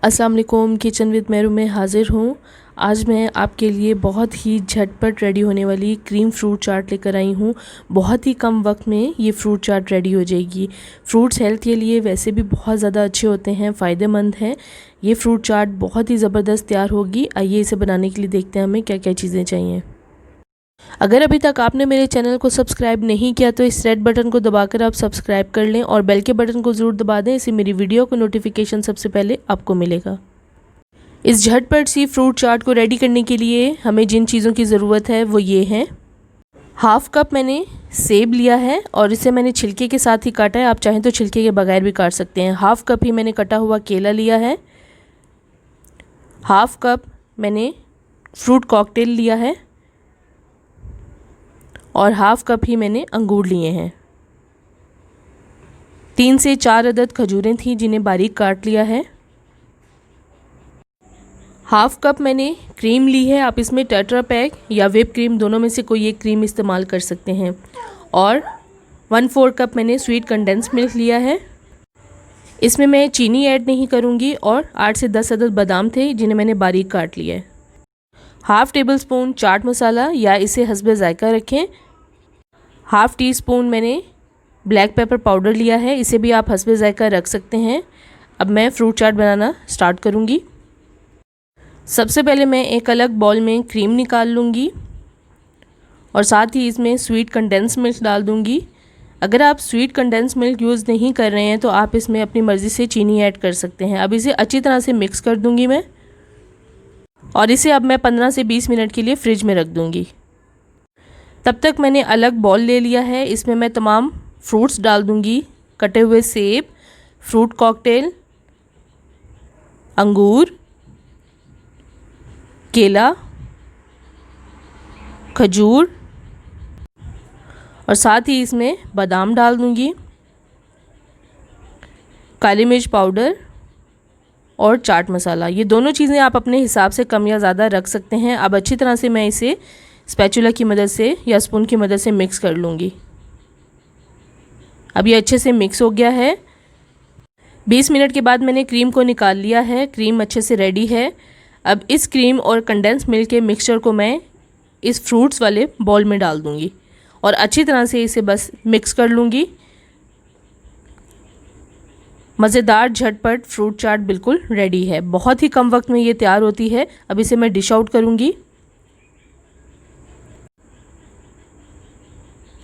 अस्सलाम वालेकुम। Kitchen with Meru में हाज़िर हूँ। आज मैं आपके लिए बहुत ही झटपट रेडी होने वाली क्रीम फ्रूट चाट लेकर आई हूँ। बहुत ही कम वक्त में ये फ्रूट चाट रेडी हो जाएगी। फ्रूट्स हेल्थ के लिए वैसे भी बहुत ज़्यादा अच्छे होते हैं, फ़ायदेमंद हैं। ये फ्रूट चाट बहुत ही ज़बरदस्त तैयार होगी। आइए इसे बनाने के लिए देखते हैं हमें क्या क्या चीज़ें चाहिए। अगर अभी तक आपने मेरे चैनल को सब्सक्राइब नहीं किया तो इस रेड बटन को दबाकर आप सब्सक्राइब कर लें और बेल के बटन को ज़रूर दबा दें। इससे मेरी वीडियो को नोटिफिकेशन सबसे पहले आपको मिलेगा। इस झटपट सी फ्रूट चाट को रेडी करने के लिए हमें जिन चीज़ों की ज़रूरत है वो ये हैं। हाफ़ कप मैंने सेब लिया है और इसे मैंने छिलके के साथ ही काटा है। आप चाहें तो छिलके के बगैर भी काट सकते हैं। हाफ़ कप ही मैंने कटा हुआ केला लिया है। हाफ़ कप मैंने फ्रूट कॉकटेल लिया है और हाफ़ कप ही मैंने अंगूर लिए हैं। 3 से 4 अदद खजूरें थीं जिन्हें बारीक काट लिया है। हाफ़ कप मैंने क्रीम ली है। आप इसमें टेट्रा पैक या व्हिप क्रीम दोनों में से कोई एक क्रीम इस्तेमाल कर सकते हैं। और 1/4 कप मैंने स्वीट कंडेंस मिल्क लिया है। इसमें मैं चीनी ऐड नहीं करूँगी। और 8 से 10 अदद बादाम थे जिन्हें मैंने बारीक काट लिया है। Half table spoon chaat masala या इसे हस्बे ज़ायका रखें। हाफ़ टी स्पून मैंने ब्लैक पेपर पाउडर लिया है। इसे भी आप हस्बे ज़ायका रख सकते हैं। अब मैं फ्रूट चाट बनाना स्टार्ट करूँगी। सबसे पहले मैं एक अलग बाउल में क्रीम निकाल लूँगी और साथ ही इसमें स्वीट कंडेंस मिल्क डाल दूँगी। अगर आप स्वीट कंडेंस मिल्क यूज़ नहीं कर रहे हैं तो आप इसमें अपनी मर्ज़ी से चीनी ऐड कर सकते हैं। अब इसे अच्छी तरह से मिक्स कर दूँगी मैं और इसे अब मैं 15 से 20 मिनट के लिए फ्रिज में रख दूँगी। तब तक मैंने अलग बाउल ले लिया है। इसमें मैं तमाम फ्रूट्स डाल दूँगी। कटे हुए सेब, फ्रूट कॉकटेल, अंगूर, केला, खजूर और साथ ही इसमें बादाम डाल दूँगी, काली मिर्च पाउडर और चाट मसाला। ये दोनों चीज़ें आप अपने हिसाब से कम या ज़्यादा रख सकते हैं। अब अच्छी तरह से मैं इसे स्पैचुला की मदद से या स्पून की मदद से मिक्स कर लूँगी। अब ये अच्छे से मिक्स हो गया है। 20 मिनट के बाद मैंने क्रीम को निकाल लिया है। क्रीम अच्छे से रेडी है। अब इस क्रीम और कंडेंस मिल्क के मिक्सचर को मैं इस फ्रूट्स वाले बाउल में डाल दूँगी और अच्छी तरह से इसे बस मिक्स कर लूँगी। मज़ेदार झटपट फ्रूट चाट बिल्कुल रेडी है। बहुत ही कम वक्त में ये तैयार होती है। अब इसे मैं डिश आउट करूँगी।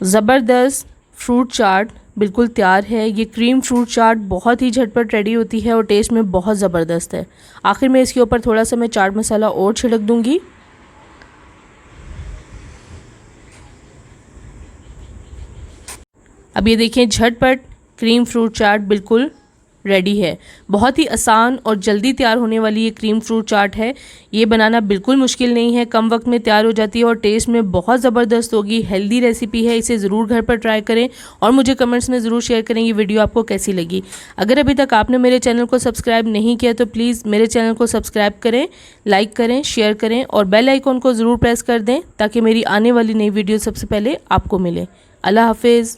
ज़बरदस्त फ्रूट चाट बिल्कुल तैयार है। ये क्रीम फ्रूट चाट बहुत ही झटपट रेडी होती है और टेस्ट में बहुत ज़बरदस्त है। आखिर में इसके ऊपर थोड़ा सा मैं चाट मसाला और छिड़क दूँगी। अब ये देखिए झटपट क्रीम फ्रूट चाट बिल्कुल रेडी है। बहुत ही आसान और जल्दी तैयार होने वाली ये क्रीम फ्रूट चाट है। ये बनाना बिल्कुल मुश्किल नहीं है। कम वक्त में तैयार हो जाती है और टेस्ट में बहुत ज़बरदस्त होगी। हेल्दी रेसिपी है। इसे ज़रूर घर पर ट्राई करें और मुझे कमेंट्स में ज़रूर शेयर करें ये वीडियो आपको कैसी लगी। अगर अभी तक आपने मेरे चैनल को सब्सक्राइब नहीं किया तो प्लीज़ मेरे चैनल को सब्सक्राइब करें, लाइक करें, शेयर करें और बेल आइकॉन को ज़रूर प्रेस कर दें ताकि मेरी आने वाली नई वीडियो सबसे पहले आपको मिले। अल्लाह हाफिज़।